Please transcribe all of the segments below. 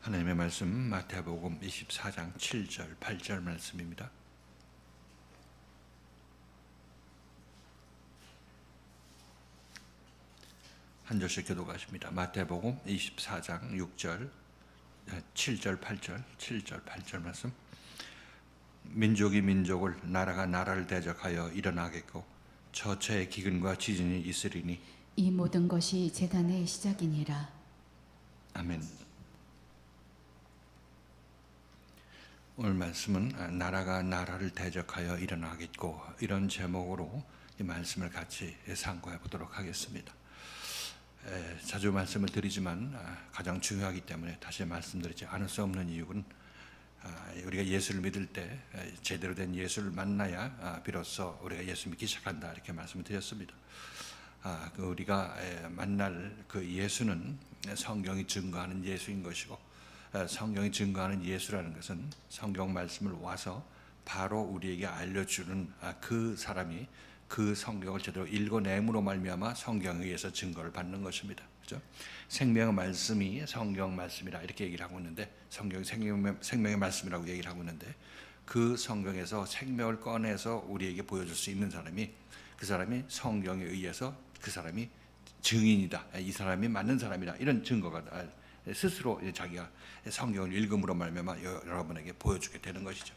하나님의 말씀 마태복음 24장 7절 8절 말씀입니다. 한 절씩 교독하십니다. 마태복음 24장 6절 7절 8절 7절 8절 말씀. 민족이 민족을 나라가 나라를 대적하여 일어나겠고 처처의 기근과 지진이 있으리니 이 모든 것이 재단의 시작이니라. 아멘. 오늘 말씀은 나라가 나라를 대적하여 일어나겠고 이런 제목으로 이 말씀을 같이 상고해 보도록 하겠습니다. 자주 말씀을 드리지만 가장 중요하기 때문에 다시 말씀드리지 않을 수 없는 이유는 우리가 예수를 믿을 때 제대로 된 예수를 만나야 비로소 우리가 예수 믿기 시작한다 이렇게 말씀을 드렸습니다. 우리가 만날 그 예수는 성경이 증거하는 예수인 것이고 성경이 증거하는 예수라는 것은 성경 말씀을 와서 바로 우리에게 알려주는 그 사람이 그 성경을 제대로 읽어냄으로 말미암아 성경에 의해서 증거를 받는 것입니다. 그렇죠? 생명의 말씀이 성경 말씀이라 이렇게 얘기를 하고 있는데 성경이 생명의 말씀이라고 얘기를 하고 있는데 그 성경에서 생명을 꺼내서 우리에게 보여줄 수 있는 사람이 그 사람이 성경에 의해서 그 사람이 증인이다. 이 사람이 맞는 사람이다. 이런 증거가 스스로 자기가 성경을 읽음으로 말미암아 여러분에게 보여주게 되는 것이죠.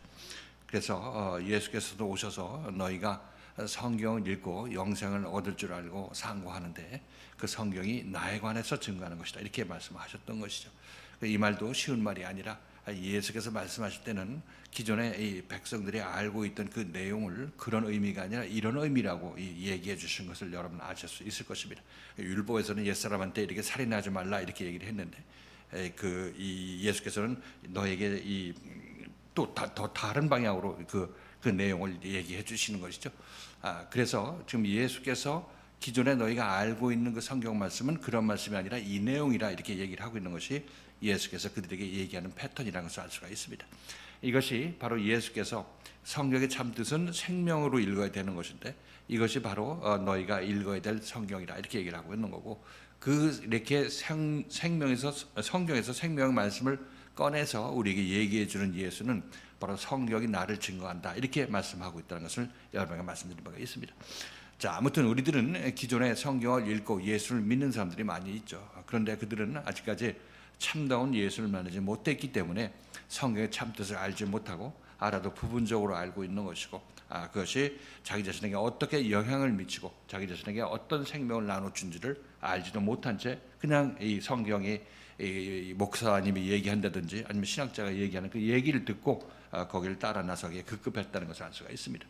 그래서 예수께서도 오셔서 너희가 성경을 읽고 영생을 얻을 줄 알고 상고하는데 그 성경이 나에 관해서 증거하는 것이다 이렇게 말씀하셨던 것이죠. 이 말도 쉬운 말이 아니라 예수께서 말씀하실 때는 기존에 이 백성들이 알고 있던 그 내용을 그런 의미가 아니라 이런 의미라고 얘기해 주신 것을 여러분 아실 수 있을 것입니다. 율법에서는 옛사람한테 이렇게 살인하지 말라 이렇게 얘기를 했는데 이 예수께서는 너에게 또 더 다른 방향으로 그 내용을 얘기해 주시는 것이죠. 그래서 지금 예수께서 기존에 너희가 알고 있는 그 성경 말씀은 그런 말씀이 아니라 이 내용이라 이렇게 얘기를 하고 있는 것이 예수께서 그들에게 얘기하는 패턴이라는 것을 알 수가 있습니다. 이것이 바로 예수께서 성경의 참 뜻은 생명으로 읽어야 되는 것인데 이것이 바로 너희가 읽어야 될 성경이라 이렇게 얘기를 하고 있는 거고 이렇게 성경에서 생명의 말씀을 꺼내서 우리에게 얘기해 주는 예수는 바로 성경이 나를 증거한다 이렇게 말씀하고 있다는 것을 여러 번 말씀드린 바가 있습니다. 자, 아무튼 우리들은 기존에 성경을 읽고 예수를 믿는 사람들이 많이 있죠. 그런데 그들은 아직까지 참다운 예수를 만나지 못했기 때문에 성경의 참뜻을 알지 못하고 알아도 부분적으로 알고 있는 것이고 그것이 자기 자신에게 어떻게 영향을 미치고 자기 자신에게 어떤 생명을 나눠준지를 알지도 못한 채 그냥 이 성경이 이 목사님이 얘기한다든지 아니면 신학자가 얘기하는 그 얘기를 듣고 거기를 따라 나서기에 급급했다는 것을 알 수가 있습니다.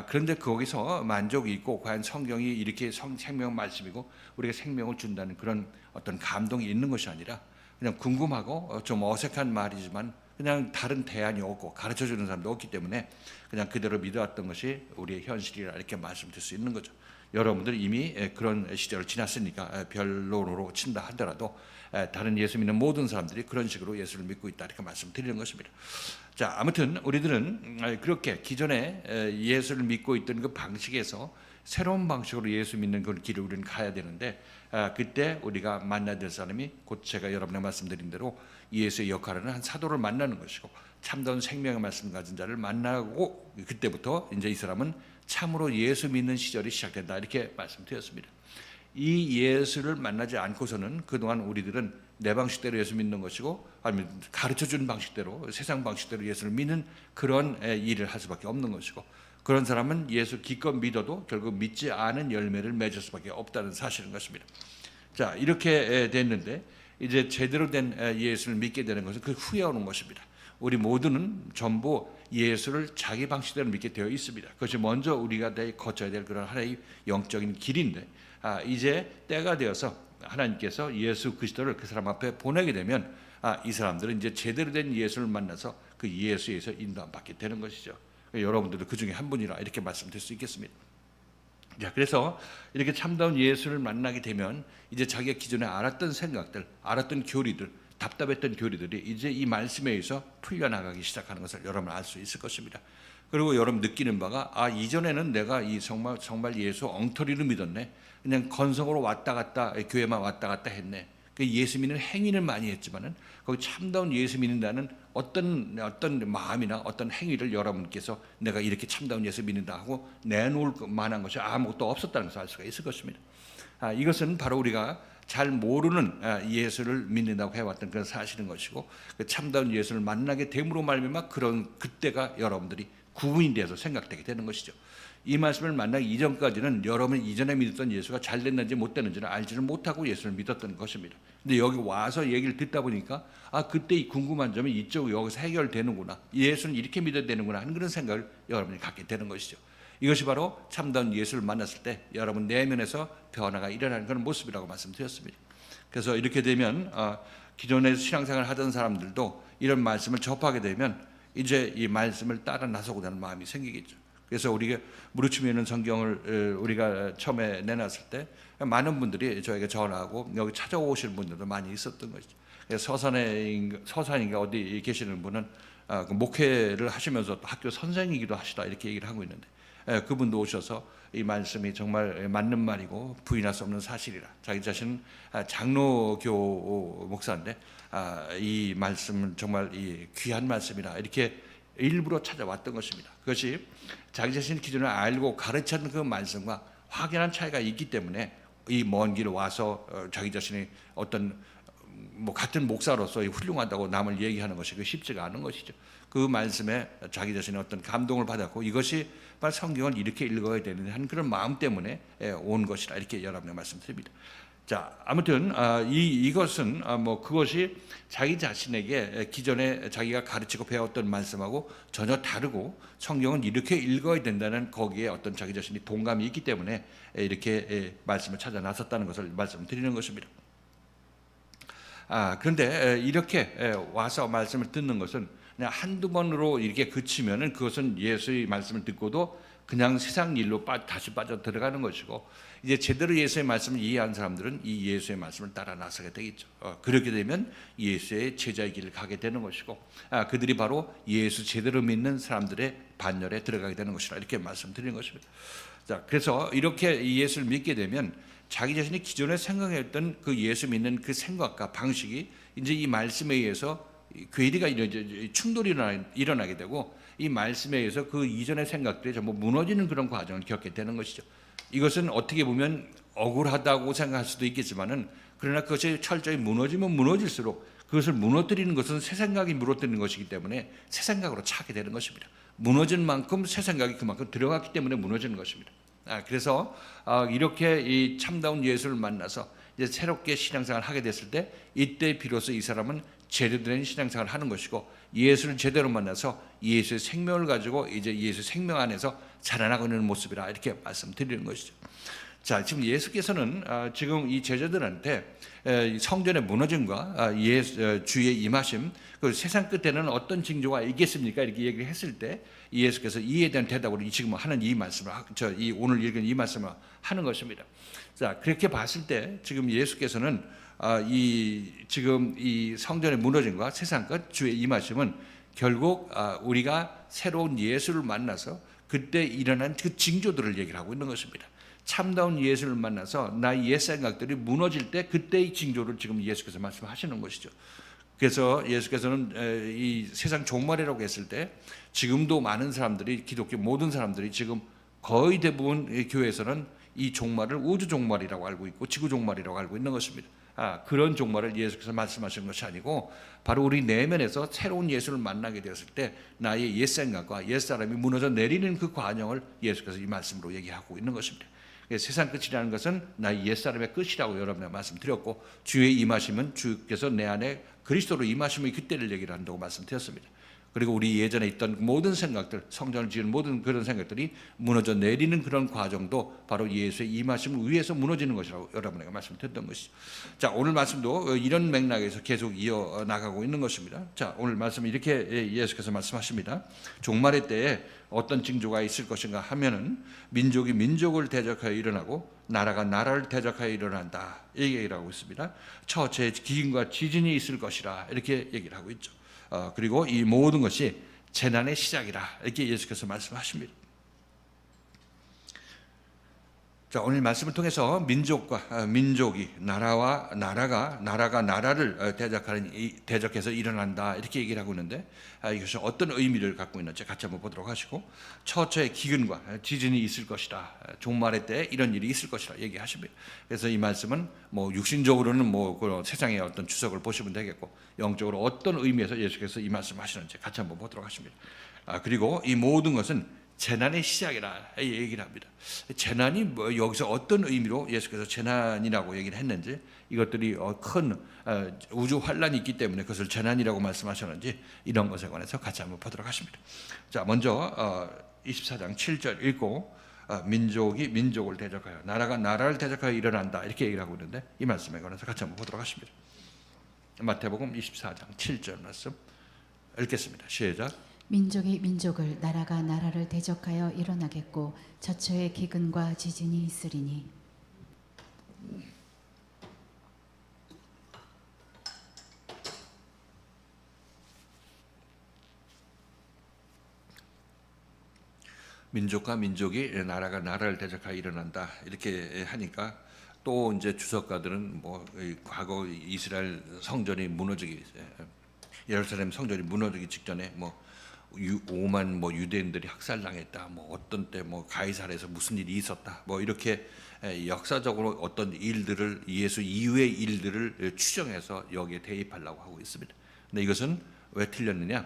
그런데 거기서 만족이 있고 과연 성경이 이렇게 생명 말씀이고 우리가 생명을 준다는 그런 어떤 감동이 있는 것이 아니라 그냥 궁금하고 좀 어색한 말이지만 그냥 다른 대안이 없고 가르쳐주는 사람도 없기 때문에 그냥 그대로 믿어왔던 것이 우리의 현실이라 이렇게 말씀드릴 수 있는 거죠. 여러분들이 이미 그런 시절을 지났으니까 변론으로 친다 하더라도 다른 예수 믿는 모든 사람들이 그런 식으로 예수를 믿고 있다 이렇게 말씀드리는 것입니다. 자, 아무튼 우리들은 그렇게 기존에 예수를 믿고 있던 그 방식에서 새로운 방식으로 예수 믿는 그 길을 우리는 가야 되는데 그때 우리가 만나야 될 사람이 곧 제가 여러분에 말씀드린 대로 예수의 역할은 한 사도를 만나는 것이고 참다운 생명의 말씀 가진 자를 만나고 그때부터 이제 이 사람은 참으로 예수 믿는 시절이 시작된다 이렇게 말씀드렸습니다. 이 예수를 만나지 않고서는 그동안 우리들은 내 방식대로 예수 믿는 것이고 아니면 가르쳐준 방식대로 세상 방식대로 예수를 믿는 그런 일을 할 수밖에 없는 것이고 그런 사람은 예수 기껏 믿어도 결국 믿지 않은 열매를 맺을 수밖에 없다는 사실인 것입니다. 자, 이렇게 됐는데 이제 제대로 된 예수를 믿게 되는 것은 그 후에 오는 것입니다. 우리 모두는 전부 예수를 자기 방식대로 믿게 되어 있습니다. 그것이 먼저 우리가 거쳐야 될 그런 하나의 영적인 길인데 이제 때가 되어서 하나님께서 예수 그리스도를 그 사람 앞에 보내게 되면 이 사람들은 이제 제대로 된 예수를 만나서 그 예수에서 인도함 받게 되는 것이죠. 여러분들도 그 중에 한 분이라 이렇게 말씀드릴 수 있겠습니다. 자, 그래서 이렇게 참다운 예수를 만나게 되면 이제 자기가 기존에 알았던 생각들, 알았던 교리들, 답답했던 교리들이 이제 이 말씀에 의해서 풀려나가기 시작하는 것을 여러분 알 수 있을 것입니다. 그리고 여러분 느끼는 바가 이전에는 내가 이 정말 예수 엉터리로 믿었네. 그냥 건성으로 왔다 갔다 교회만 왔다 갔다 했네. 그 예수 믿는 행위는 많이 했지만은 거기 참다운 예수 믿는다는 어떤 마음이나 어떤 행위를 여러분께서 내가 이렇게 참다운 예수 믿는다 하고 내놓을 만한 것이 아무것도 없었다는 것을 알 수가 있을 것입니다. 이것은 바로 우리가 잘 모르는 예수를 믿는다고 해왔던 그런 사실인 것이고, 그 참다운 예수를 만나게 됨으로 말미암아 그런 그때가 여러분들이 구분이 돼서 생각되게 되는 것이죠. 이 말씀을 만나기 이전까지는 여러분이 이전에 믿었던 예수가 잘 됐는지 못 됐는지를 알지를 못하고 예수를 믿었던 것입니다. 근데 여기 와서 얘기를 듣다 보니까 그때 이 궁금한 점이 이쪽 여기서 해결되는구나, 예수는 이렇게 믿어야 되는구나 하는 그런 생각을 여러분이 갖게 되는 것이죠. 이것이 바로 참다운 예수를 만났을 때 여러분 내면에서 변화가 일어나는 그런 모습이라고 말씀드렸습니다. 그래서 이렇게 되면 기존에 신앙생활을 하던 사람들도 이런 말씀을 접하게 되면 이제 이 말씀을 따라 나서고자 하는 마음이 생기겠죠. 그래서 우리가 무르침에 있는 성경을 우리가 처음에 내놨을 때 많은 분들이 저에게 전화하고 여기 찾아오시는 분들도 많이 있었던 것이죠. 서산인가 어디 계시는 분은 그 목회를 하시면서 학교 선생이기도 하시다 이렇게 얘기를 하고 있는데, 그분도 오셔서 이 말씀이 정말 맞는 말이고 부인할 수 없는 사실이라, 자기 자신은 장로교 목사인데 이 말씀은 정말 이 귀한 말씀이라 이렇게 일부러 찾아왔던 것입니다. 그것이 자기 자신이 기존에 알고 가르쳤던 그 말씀과 확연한 차이가 있기 때문에 이 먼 길 와서 자기 자신이 어떤 같은 목사로서 훌륭하다고 남을 얘기하는 것이 쉽지가 않은 것이죠. 그 말씀에 자기 자신의 어떤 감동을 받았고 이것이 성경을 이렇게 읽어야 되는 한 그런 마음 때문에 온 것이라 이렇게 여러분에게 말씀드립니다. 자, 아무튼 이것은 그것이 자기 자신에게 기존에 자기가 가르치고 배웠던 말씀하고 전혀 다르고 성경은 이렇게 읽어야 된다는 거기에 어떤 자기 자신이 동감이 있기 때문에 이렇게 말씀을 찾아 나섰다는 것을 말씀드리는 것입니다. 그런데 이렇게 와서 말씀을 듣는 것은 그냥 한두 번으로 이렇게 그치면은 그것은 예수의 말씀을 듣고도 그냥 세상 일로 다시 빠져 들어가는 것이고, 이제 제대로 예수의 말씀을 이해한 사람들은 이 예수의 말씀을 따라 나서게 되겠죠. 그렇게 되면 예수의 제자의 길을 가게 되는 것이고, 그들이 바로 예수 제대로 믿는 사람들의 반열에 들어가게 되는 것이라 이렇게 말씀드리는 것입니다. 자, 그래서 이렇게 예수를 믿게 되면 자기 자신이 기존에 생각했던 그 예수 믿는 그 생각과 방식이 이제 이 말씀에 의해서 괴리가 충돌이 일어나게 되고, 이 말씀에 의해서 그 이전의 생각들이 전부 무너지는 그런 과정을 겪게 되는 것이죠. 이것은 어떻게 보면 억울하다고 생각할 수도 있겠지만은, 그러나 그것이 철저히 무너지면 무너질수록 그것을 무너뜨리는 것은 새 생각이 무너뜨리는 것이기 때문에 새 생각으로 차게 되는 것입니다. 무너진 만큼 새 생각이 그만큼 들어갔기 때문에 무너지는 것입니다. 그래서 이렇게 이 참다운 예수를 만나서 이제 새롭게 신앙생활을 하게 됐을 때, 이때 비로소 이 사람은 제대로 된 신앙생활을 하는 것이고, 예수를 제대로 만나서 예수의 생명을 가지고 이제 예수의 생명 안에서 자라나고 있는 모습이라 이렇게 말씀드리는 것이죠. 자, 지금 예수께서는 지금 이 제자들한테 성전의 무너짐과 주의 임하심, 그 세상 끝에는 어떤 징조가 있겠습니까? 이렇게 얘기를 했을 때 예수께서 이에 대한 대답으로 지금 하는 이 말씀을 오늘 읽은 이 말씀을 하는 것입니다. 자, 그렇게 봤을 때 지금 예수께서는 지금 이 성전의 무너짐과 세상 끝 주의 임하심은 결국 우리가 새로운 예수를 만나서 그때 일어난 그 징조들을 얘기를 하고 있는 것입니다. 참다운 예수를 만나서 나의 옛 생각들이 무너질 때 그때의 징조를 지금 예수께서 말씀하시는 것이죠. 그래서 예수께서는 이 세상 종말이라고 했을 때 지금도 많은 사람들이, 기독교 모든 사람들이 지금 거의 대부분 교회에서는 이 종말을 우주 종말이라고 알고 있고 지구 종말이라고 알고 있는 것입니다. 그런 종말을 예수께서 말씀하시는 것이 아니고 바로 우리 내면에서 새로운 예수를 만나게 되었을 때 나의 옛 생각과 옛 사람이 무너져 내리는 그 과정을 예수께서 이 말씀으로 얘기하고 있는 것입니다. 세상 끝이라는 것은 나의 옛사람의 끝이라고 여러분에게 말씀드렸고, 주의 임하심은 주께서 내 안에 그리스도로 임하심의 그때를 얘기를 한다고 말씀드렸습니다. 그리고 우리 예전에 있던 모든 생각들, 성전을 지은 모든 그런 생각들이 무너져 내리는 그런 과정도 바로 예수의 임하심을 위해서 무너지는 것이라고 여러분에게 말씀드렸던 것이죠. 자, 오늘 말씀도 이런 맥락에서 계속 이어나가고 있는 것입니다. 자, 오늘 말씀 이렇게 예수께서 말씀하십니다. 종말의 때에 어떤 징조가 있을 것인가 하면은 민족이 민족을 대적하여 일어나고 나라가 나라를 대적하여 일어난다, 이 얘기를 하고 있습니다. 처제 기근과 지진이 있을 것이라 이렇게 얘기를 하고 있죠. 그리고 이 모든 것이 재난의 시작이라 이렇게 예수께서 말씀하십니다. 자, 오늘 말씀을 통해서 민족이 나라가 나라를 대적해서 일어난다 이렇게 얘기를 하고 있는데, 이것이 어떤 의미를 갖고 있는지 같이 한번 보도록 하시고, 처처의 기근과 지진이 있을 것이다, 종말의 때 이런 일이 있을 것이다 얘기하십니다. 그래서 이 말씀은 뭐 육신적으로는 그 세상의 어떤 추석을 보시면 되겠고, 영적으로 어떤 의미에서 예수께서 이 말씀하시는지 같이 한번 보도록 하십니다. 그리고 이 모든 것은 재난의 시작이라 얘기를 합니다. 재난이 여기서 어떤 의미로 예수께서 재난이라고 얘기를 했는지, 이것들이 큰 우주 환란이 있기 때문에 그것을 재난이라고 말씀하셨는지, 이런 것에 관해서 같이 한번 보도록 하십니다. 자, 먼저 24장 7절 읽고, 민족이 민족을 대적하여 나라가 나라를 대적하여 일어난다 이렇게 얘기를 하고 있는데, 이 말씀에 관해서 같이 한번 보도록 하십니다. 마태복음 24장 7절 말씀 읽겠습니다. 시작. 민족이 민족을, 나라가 나라를 대적하여 일어나겠고 저처의 기근과 지진이 있으리니. 민족과 민족이, 나라가 나라를 대적하여 일어난다 이렇게 하니까, 또 이제 주석가들은 과거 이스라엘 성전이 무너지기, 예루살렘 성전이 무너지기 직전에 5만 유대인들이 학살당했다, 어떤 때 가이사랴에서 무슨 일이 있었다, 이렇게 역사적으로 어떤 일들을, 예수 이후의 일들을 추정해서 여기에 대입하려고 하고 있습니다. 근데 이것은 왜 틀렸느냐?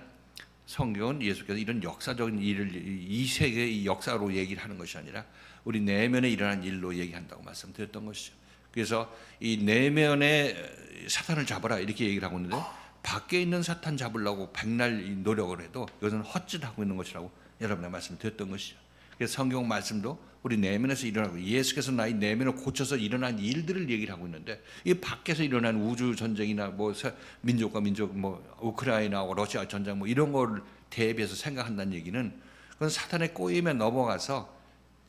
성경은 예수께서 이런 역사적인 일을 이 세계의 역사로 얘기를 하는 것이 아니라 우리 내면에 일어난 일로 얘기한다고 말씀드렸던 것이죠. 그래서 이 내면에 사탄을 잡아라 이렇게 얘기를 하고 있는데, 밖에 있는 사탄 잡으려고 백날 노력을 해도 이것은 헛짓하고 있는 것이라고 여러분의 말씀드렸던 것이죠. 그래서 성경 말씀도 우리 내면에서 일어나고, 예수께서 나의 내면을 고쳐서 일어난 일들을 얘기를 하고 있는데, 이 밖에서 일어난 우주 전쟁이나 민족과 민족, 우크라이나와 러시아 전쟁 이런 걸 대비해서 생각한다는 얘기는, 그건 사탄의 꼬임에 넘어가서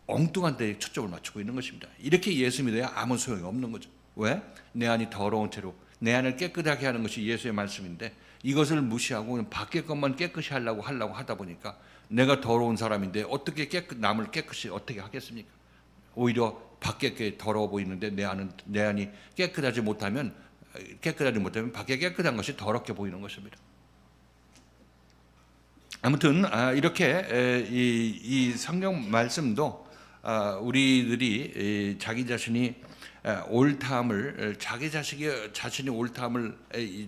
엉뚱한 데에 초점을 맞추고 있는 것입니다. 이렇게 예수 믿어야 아무 소용이 없는 거죠. 왜? 내 안이 더러운 채로 내 안을 깨끗하게 하는 것이 예수의 말씀인데, 이것을 무시하고 밖의 것만 깨끗이 하려고 하다 보니까, 내가 더러운 사람인데 어떻게 남을 깨끗이 어떻게 하겠습니까? 오히려 밖에 게 더러워 보이는데 내 안이 깨끗하지 못하면 밖에 깨끗한 것이 더럽게 보이는 것입니다. 아무튼 이렇게 이 성경 말씀도 우리들이 자기 자신이 옳다함을, 자기 자신이 옳다함을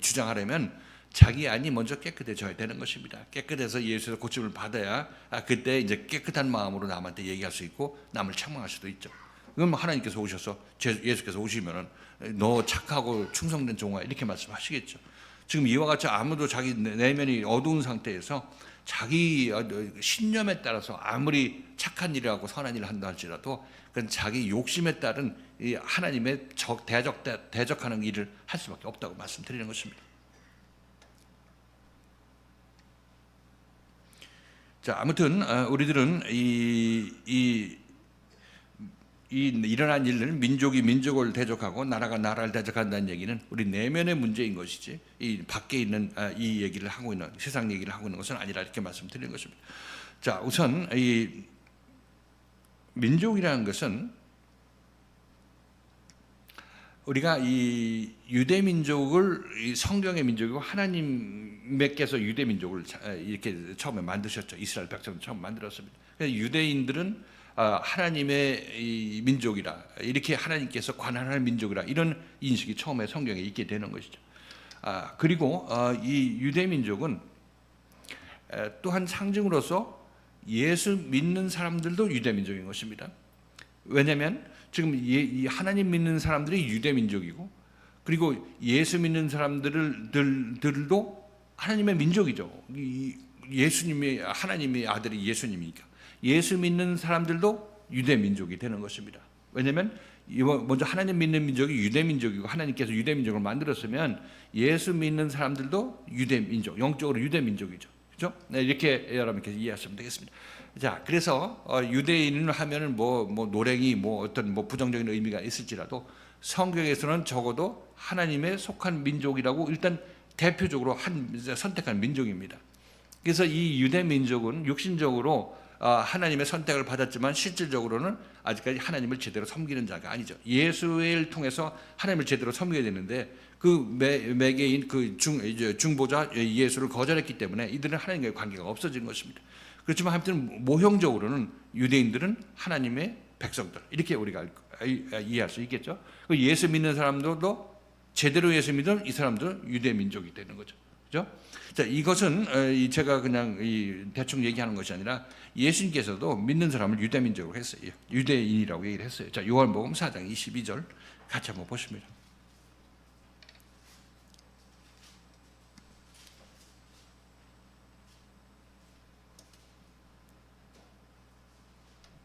주장하려면 자기 안이 먼저 깨끗해져야 되는 것입니다. 깨끗해서 예수에서 고침을 받아야 그때 이제 깨끗한 마음으로 남한테 얘기할 수 있고 남을 책망할 수도 있죠. 그럼 하나님께서 오셔서, 예수께서 오시면은 너 착하고 충성된 종아 이렇게 말씀하시겠죠. 지금 이와 같이 아무도 자기 내면이 어두운 상태에서 자기 신념에 따라서 아무리 착한 일을 하고 선한 일을 한다 할지라도, 그건 자기 욕심에 따른 이 하나님의 대적하는 일을 할 수밖에 없다고 말씀드리는 것입니다. 자, 아무튼 우리들은 이 일어난 일은 민족이 민족을 대적하고 나라가 나라를 대적한다는 얘기는 우리 내면의 문제인 것이지, 이 밖에 있는 이 얘기를 하고 있는, 세상 얘기를 하고 있는 것은 아니라 이렇게 말씀드리는 것입니다. 자, 우선 이 민족이라는 것은, 우리가 이 유대 민족을, 이 성경의 민족이고 하나님께서 유대 민족을 이렇게 처음에 만드셨죠. 이스라엘 백성을 처음 만들었습니다. 그래서 유대인들은 하나님의 이 민족이라, 이렇게 하나님께서 관할하는 민족이라, 이런 인식이 처음에 성경에 있게 되는 것이죠. 그리고 이 유대 민족은 또한 상징으로서 예수 믿는 사람들도 유대 민족인 것입니다. 왜냐하면 지금 이 하나님 믿는 사람들이 유대 민족이고, 그리고 예수 믿는 사람들도 하나님의 민족이죠. 예수님이, 하나님의 아들이 예수님이니까 예수 믿는 사람들도 유대 민족이 되는 것입니다. 왜냐하면 먼저 하나님 믿는 민족이 유대 민족이고, 하나님께서 유대 민족을 만들었으면 예수 믿는 사람들도 유대 민족, 영적으로 유대 민족이죠. 그렇죠? 네, 이렇게 여러분께서 이해하시면 되겠습니다. 자, 그래서 유대인을 하면은 노랭이 어떤 부정적인 의미가 있을지라도, 성경에서는 적어도 하나님의 속한 민족이라고 일단 대표적으로 선택한 민족입니다. 그래서 이 유대 민족은 육신적으로 하나님의 선택을 받았지만 실질적으로는 아직까지 하나님을 제대로 섬기는 자가 아니죠. 예수를 통해서 하나님을 제대로 섬겨야 되는데 그 매개인 그 중보자 예수를 거절했기 때문에 이들은 하나님과의 관계가 없어진 것입니다. 그렇지만 아무튼 모형적으로는 유대인들은 하나님의 백성들 이렇게 우리가 이해할 수 있겠죠. 예수 믿는 사람들도 제대로 예수 믿으면 이 사람들은 유대 민족이 되는 거죠. 그렇죠? 자, 이것은 제가 그냥 대충 얘기하는 것이 아니라 예수님께서도 믿는 사람을 유대 민족으로 했어요. 유대인이라고 얘기를 했어요. 자, 요한복음 4장 22절 같이 한번 보십니다.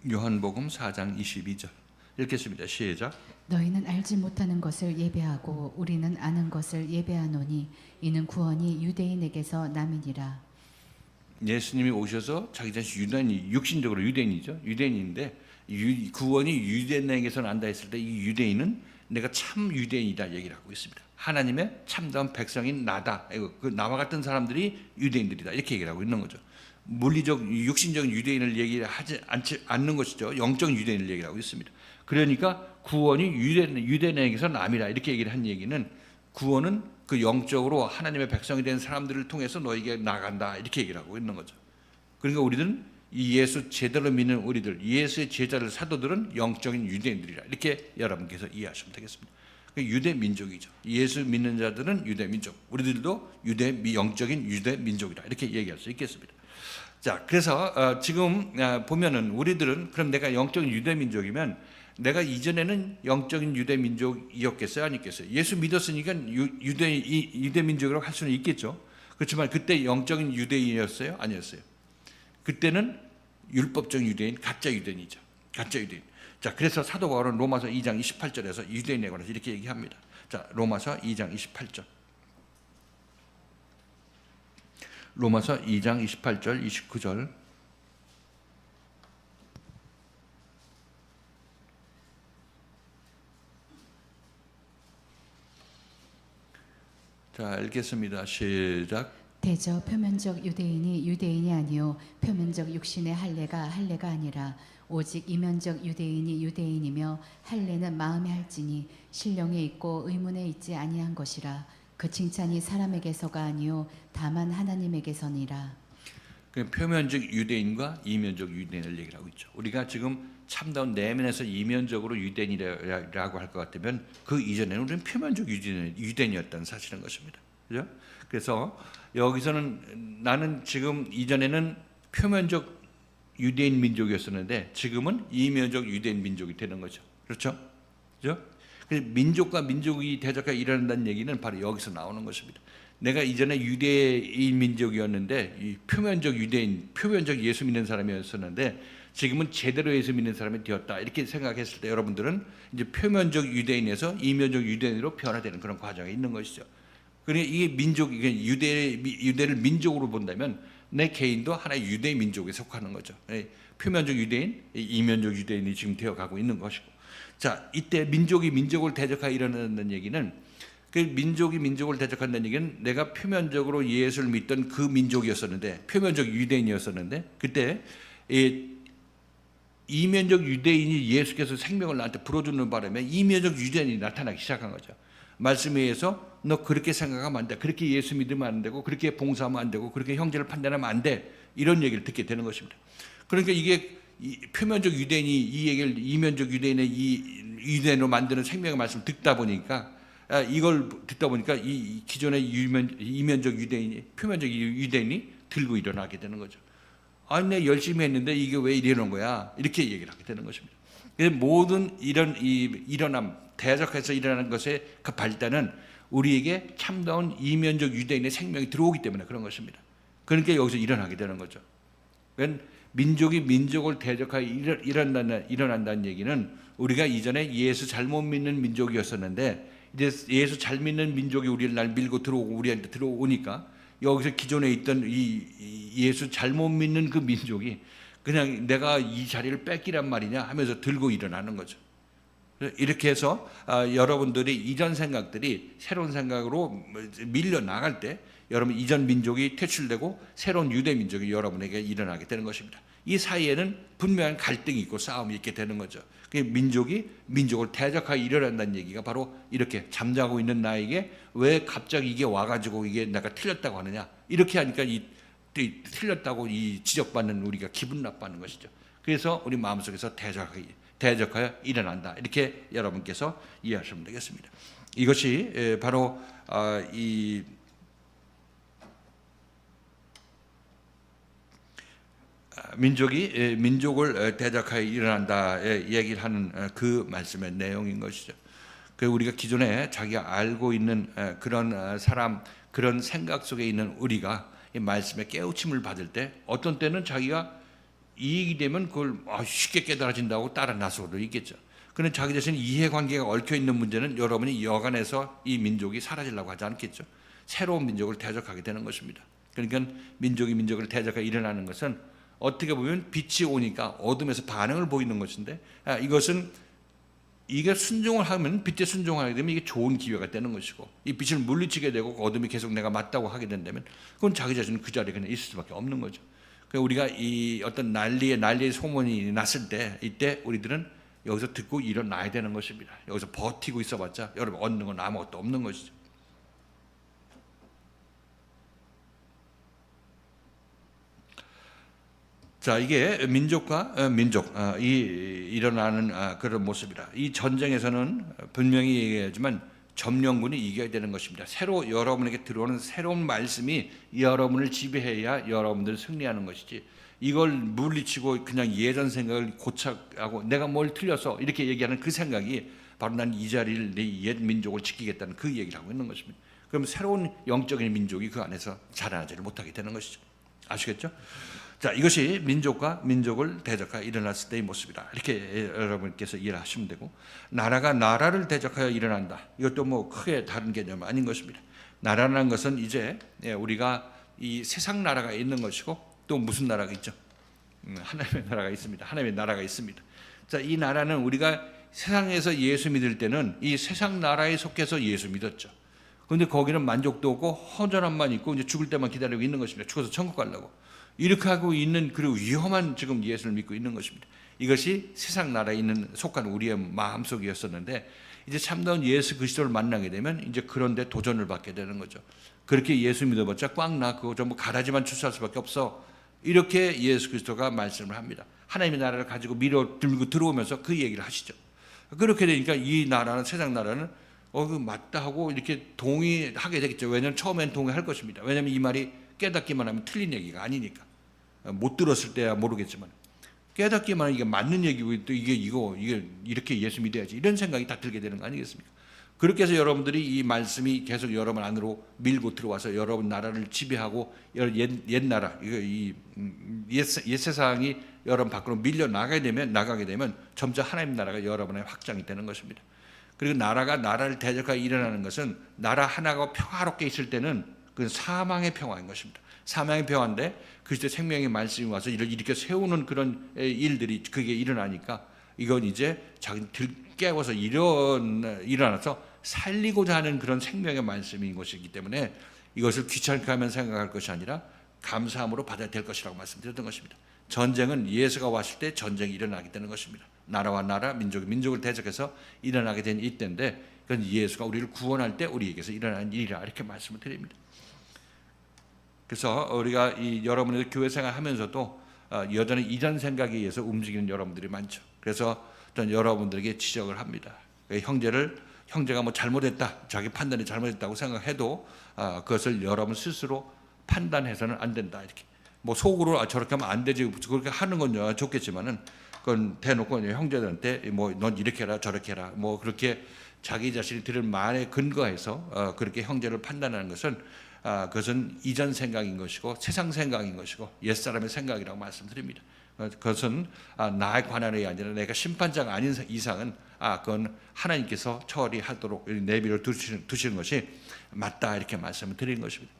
요한복음 4장 22절 읽겠습니다. 시작. 너희는 알지 못하는 것을 예배하고 우리는 아는 것을 예배하노니 이는 구원이 유대인에게서 남이니라. 예수님이 오셔서 자기 자신 유대인이 육신적으로 유대인이죠. 유대인인데 구원이 유대인에게서 난다 했을 때 이 유대인은 내가 참 유대인이다 얘기를 하고 있습니다. 하나님의 참다운 백성인 나다. 그 나와 같은 사람들이 유대인들이다 이렇게 얘기를 하고 있는 거죠. 물리적 육신적인 유대인을 얘기하지 않는 것이죠. 영적 유대인을 얘기를 하고 있습니다. 그러니까 구원이 유대인에게서 남이라 이렇게 얘기를 한 얘기는 구원은 그 영적으로 하나님의 백성이 된 사람들을 통해서 너에게 나간다 이렇게 얘기를 하고 있는 거죠. 그러니까 우리는 이 예수 제대로 믿는 우리들, 예수의 제자들 사도들은 영적인 유대인들이라 이렇게 여러분께서 이해하시면 되겠습니다. 유대 민족이죠. 예수 믿는 자들은 유대 민족, 우리들도 영적인 유대 민족이라 이렇게 얘기할 수 있겠습니다. 자, 그래서 지금 보면은 우리들은 그럼 내가 영적인 유대 민족이면 내가 이전에는 영적인 유대 민족이었겠어요, 아니겠어요? 예수 믿었으니까 유대 민족이라고 할 수는 있겠죠. 그렇지만 그때 영적인 유대인이었어요, 아니었어요? 그때는 율법적 유대인, 가짜 유대인이죠. 가짜 유대인. 자, 그래서 사도 바울은 로마서 2장 28절에서 유대인에 관해서 이렇게 얘기합니다. 자, 로마서 2장 28절. 로마서 2장 28절, 29절. 자, 읽겠습니다. 시작. 대저 표면적 유대인이 유대인이 아니요 표면적 육신의 할례가 아니라 오직 이면적 유대인이 유대인이며 할례는 마음에 할지니 신령에 있고 의문에 있지 아니한 것이라. 그 칭찬이 사람에게서가 아니요 다만 하나님에게서니라. 그 표면적 유대인과 이면적 유대인을 얘기를 하고 있죠. 우리가 지금 참다운 내면에서 이면적으로 유대인이라고 할 것 같으면 그 이전에는 우리는 표면적 유대인이었다는 사실인 것입니다. 그죠? 그래서 여기서는 나는 지금 이전에는 표면적 유대인 민족이었었는데 지금은 이면적 유대인 민족이 되는 거죠. 그렇죠? 그죠? 민족과 민족이 대적하여 일어난다는 얘기는 바로 여기서 나오는 것입니다. 내가 이전에 유대인 민족이었는데 이 표면적 유대인, 표면적 예수 믿는 사람이었었는데 지금은 제대로 예수 믿는 사람이 되었다 이렇게 생각했을 때 여러분들은 이제 표면적 유대인에서 이면적 유대인으로 변화되는 그런 과정이 있는 것이죠. 그러니까 이게 민족, 이게 유대를 민족으로 본다면 내 개인도 하나의 유대 민족에 속하는 거죠. 표면적 유대인, 이면적 유대인이 지금 되어가고 있는 것이고. 자, 이때 민족이 민족을 대적하여 일어나는 얘기는 그 민족이 민족을 대적한다는 얘기는 내가 표면적으로 예수를 믿던 그 민족이었었는데 표면적 유대인이었었는데 그때 이면적 유대인이 예수께서 생명을 나한테 불어주는 바람에 이면적 유대인이 나타나기 시작한 거죠. 말씀에 의해서 너 그렇게 생각하면 안 돼. 그렇게 예수 믿으면 안 되고 그렇게 봉사하면 안 되고 그렇게 형제를 판단하면 안 돼. 이런 얘기를 듣게 되는 것입니다. 그러니까 이게 표면적 유대인이 이 얘기를 이면적 유대인의 이 유대인으로 만드는 생명의 말씀을 듣다 보니까 이걸 듣다 보니까 이 기존의 이면적 유대인이 표면적 유대인이 들고 일어나게 되는 거죠. 아니 내가 열심히 했는데 이게 왜 이러는 거야? 이렇게 얘기를 하게 되는 것입니다. 모든 이런 일어남 대적해서 일어나는 것의 그 발단은 우리에게 참다운 이면적 유대인의 생명이 들어오기 때문에 그런 것입니다. 그러니까 여기서 일어나게 되는 거죠. 민족이 민족을 대적하여 일어난다는 얘기는 우리가 이전에 예수 잘못 믿는 민족이었었는데 이제 예수 잘 믿는 민족이 우리를 날 밀고 들어오고 우리한테 들어오니까 여기서 기존에 있던 이 예수 잘못 믿는 그 민족이 그냥 내가 이 자리를 뺏기란 말이냐 하면서 들고 일어나는 거죠. 이렇게 해서 여러분들이 이전 생각들이 새로운 생각으로 밀려 나갈 때 여러분 이전 민족이 퇴출되고 새로운 유대 민족이 여러분에게 일어나게 되는 것입니다. 이 사이에는 분명한 갈등이 있고 싸움이 있게 되는 거죠. 민족이 민족을 대적하여 일어난다는 얘기가 바로 이렇게 잠자고 있는 나에게 왜 갑자기 이게 와가지고 이게 내가 틀렸다고 하느냐, 이렇게 하니까 이 틀렸다고 이 지적받는 우리가 기분 나빠하는 것이죠. 그래서 우리 마음속에서 대적하여 일어난다, 이렇게 여러분께서 이해하시면 되겠습니다. 이것이 바로 이 민족을 대적하여 일어난다 얘기를 하는 그 말씀의 내용인 것이죠. 그 우리가 기존에 자기가 알고 있는 그런 사람, 그런 생각 속에 있는 우리가 이 말씀에 깨우침을 받을 때 어떤 때는 자기가 이익이 되면 그걸 쉽게 깨달아진다고 따라 나서도 있겠죠. 그런데 자기 자신 이해관계가 얽혀 있는 문제는 여러분이 여간해서 이 민족이 사라지려고 하지 않겠죠. 새로운 민족을 대적하게 되는 것입니다. 그러니까 민족이 민족을 대적하여 일어나는 것은 어떻게 보면 빛이 오니까 어둠에서 반응을 보이는 것인데, 이것은 이게 순종을 하면, 빛에 순종하게 되면 이게 좋은 기회가 되는 것이고, 이 빛을 물리치게 되고 어둠이 계속 내가 맞다고 하게 된다면 그건 자기 자신은 그 자리에 그냥 있을 수밖에 없는 거죠. 그러니까 우리가 이 어떤 난리의 소문이 났을 때, 이때 우리들은 여기서 듣고 일어나야 되는 것입니다. 여기서 버티고 있어봤자 여러분 얻는 건 아무것도 없는 것이죠. 자, 이게 민족과 민족 일어나는 그런 모습이라. 이 전쟁에서는 분명히 얘기하지만 점령군이 이겨야 되는 것입니다. 새로 여러분에게 들어오는 새로운 말씀이 여러분을 지배해야 여러분들 승리하는 것이지, 이걸 물리치고 그냥 예전 생각을 고착하고 내가 뭘 틀려서 이렇게 얘기하는 그 생각이 바로 난 이 자리를, 내 옛 민족을 지키겠다는 그 얘기를 하고 있는 것입니다. 그럼 새로운 영적인 민족이 그 안에서 자라나지를 못하게 되는 것이죠. 아시겠죠? 자, 이것이 민족과 민족을 대적하여 일어났을 때의 모습이다, 이렇게 여러분께서 이해를 하시면 되고, 나라가 나라를 대적하여 일어난다, 이것도 뭐 크게 다른 개념 아닌 것입니다. 나라라는 것은 이제 우리가 이 세상 나라가 있는 것이고, 또 무슨 나라가 있죠? 하나님의 나라가 있습니다. 하나님의 나라가 있습니다. 자, 이 나라는 우리가 세상에서 예수 믿을 때는 이 세상 나라에 속해서 예수 믿었죠. 그런데 거기는 만족도 없고 허전함만 있고 이제 죽을 때만 기다리고 있는 것입니다. 죽어서 천국 가려고 이렇게 하고 있는 그리고 위험한 지금 예수를 믿고 있는 것입니다. 이것이 세상 나라에 있는 속한 우리의 마음속이었었는데, 이제 참다운 예수 그리스도를 만나게 되면 이제 그런데 도전을 받게 되는 거죠. 그렇게 예수 믿어봤자 꽝나, 그거 전부 가라지만 출세할 수밖에 없어, 이렇게 예수 그리스도가 말씀을 합니다. 하나님의 나라를 가지고 밀어들고 들어오면서 그 얘기를 하시죠. 그렇게 되니까 이 나라는, 세상 나라는 맞다 하고 이렇게 동의하게 되겠죠. 왜냐하면 처음엔 동의할 것입니다. 왜냐하면 이 말이 깨닫기만 하면 틀린 얘기가 아니니까. 못 들었을 때야 모르겠지만 깨닫기만 하면 이게 맞는 얘기고, 또 이게 이렇게 예수 믿어야지, 이런 생각이 다 들게 되는 거 아니겠습니까? 그렇게 해서 여러분들이 이 말씀이 계속 여러분 안으로 밀고 들어와서 여러분 나라를 지배하고 옛 나라, 옛 세상이 여러분 밖으로 밀려 나가게 되면 점차 하나님 나라가 여러분의 확장이 되는 것입니다. 그리고 나라를 대적하여 일어나는 것은 나라 하나가 평화롭게 있을 때는 그 사망의 평화인 것입니다. 사망의 평화인데 그리스도의 생명의 말씀이 와서 이렇게 세우는 그런 일들이 그게 일어나니까 이건 이제 자기들 깨워서 일어나서 살리고자 하는 그런 생명의 말씀인 것이기 때문에 이것을 귀찮게 하면 생각할 것이 아니라 감사함으로 받아야 될 것이라고 말씀드렸던 것입니다. 전쟁은 예수가 왔을 때 전쟁이 일어나게 되는 것입니다. 나라와 나라, 민족이 민족을 대적해서 일어나게 된 이때인데, 그건 예수가 우리를 구원할 때 우리에게서 일어나는 일이라, 이렇게 말씀을 드립니다. 그래서 우리가 여러분의 교회 생활하면서도 여전히 이전 생각에 의해서 움직이는 여러분들이 많죠. 그래서 저는 여러분들에게 지적을 합니다. 형제가 뭐 잘못했다, 자기 판단이 잘못했다고 생각해도 그것을 여러분 스스로 판단해서는 안 된다, 이렇게 뭐 속으로 저렇게 하면 안 되지, 그렇게 하는 건 좋겠지만은 그건 대놓고 형제들한테 뭐 넌 이렇게 해라 저렇게 해라, 뭐 그렇게 자기 자신이 들은 말에 근거해서 그렇게 형제를 판단하는 것은 그것은 이전 생각인 것이고 세상 생각인 것이고 옛사람의 생각이라고 말씀드립니다. 그것은 나의 관할이 아니라 내가 심판자가 아닌 이상은 그건 하나님께서 처리하도록 내비를 두시는 것이 맞다, 이렇게 말씀을 드리는 것입니다.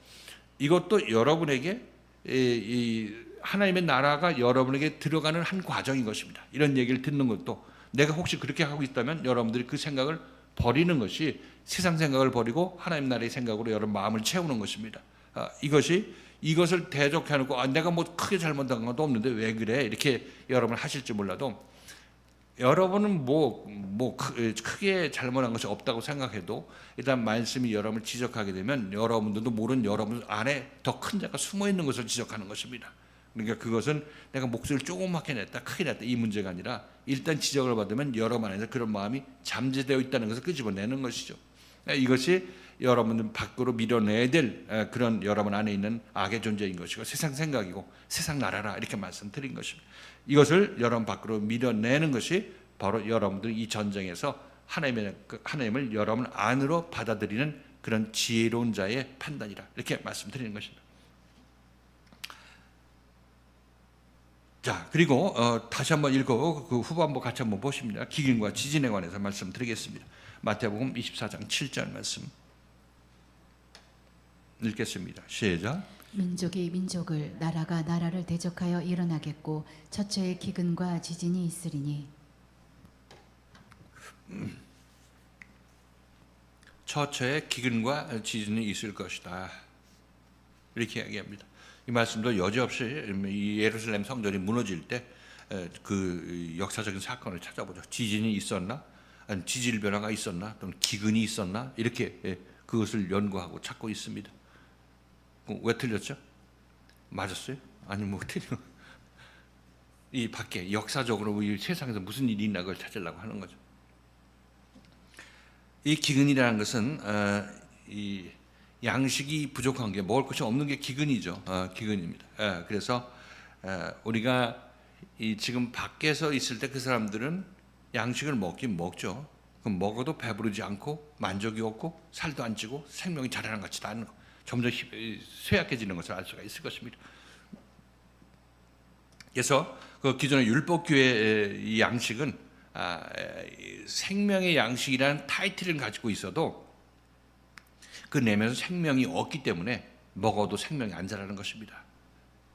이것도 여러분에게 이 하나님의 나라가 여러분에게 들어가는 한 과정인 것입니다. 이런 얘기를 듣는 것도 내가 혹시 그렇게 하고 있다면 여러분들이 그 생각을 버리는 것이 세상 생각을 버리고 하나님 나라의 생각으로 여러분 마음을 채우는 것입니다. 이것을 대적해놓고 내가 뭐 크게 잘못한 것도 없는데 왜 그래 이렇게 여러분 하실지 몰라도 여러분은 크게 잘못한 것이 없다고 생각해도 일단 말씀이 여러분을 지적하게 되면 여러분들도 모르는 여러분 안에 더 큰 자가 숨어 있는 것을 지적하는 것입니다. 그러니까 그것은 내가 목소리를 조그맣게 냈다 크게 냈다 이 문제가 아니라 일단 지적을 받으면 여러분 안에서 그런 마음이 잠재되어 있다는 것을 끄집어내는 것이죠. 이것이 여러분들 밖으로 밀어내야 될 그런 여러분 안에 있는 악의 존재인 것이고 세상 생각이고 세상 나라라 이렇게 말씀드린 것입니다. 이것을 여러분 밖으로 밀어내는 것이 바로 여러분들 이 전쟁에서 하나님을 여러분 안으로 받아들이는 그런 지혜로운 자의 판단이라 이렇게 말씀드리는 것입니다. 자, 그리고 다시 한번 읽고 그 후반부 같이 한번 보십니다. 기근과 지진에 관해서 말씀드리겠습니다. 마태복음 24장 7절 말씀 읽겠습니다. 시작. 민족이 민족을 나라가 나라를 대적하여 일어나겠고 처처에 기근과 지진이 있으리니 처처에 기근과 지진이 있을 것이다. 이렇게 이야기합니다. 이 말씀도 여지없이 이 예루살렘 성전이 무너질 때 그 역사적인 사건을 찾아보죠. 지진이 있었나? 아니 지질 변화가 있었나? 또는 기근이 있었나? 이렇게 그것을 연구하고 찾고 있습니다. 왜 틀렸죠? 맞았어요? 아니 뭐 틀려. 이 밖에 역사적으로 이 세상에서 무슨 일이 있나 그걸 찾으려고 하는 거죠. 이 기근이라는 것은 이 양식이 부족한 게 먹을 것이 없는 게 기근이죠. 기근입니다. 그래서 우리가 이 지금 밖에서 있을 때 그 사람들은 양식을 먹긴 먹죠. 그럼 먹어도 배부르지 않고 만족이 없고 살도 안 찌고 생명이 자라는 것 같지도 않은 거. 점점 쇠약해지는 것을 알 수가 있을 것입니다. 그래서 그 기존의 율법교회의 이 양식은 생명의 양식이라는 타이틀을 가지고 있어도 그 내면에서 생명이 없기 때문에 먹어도 생명이 안 자라는 것입니다.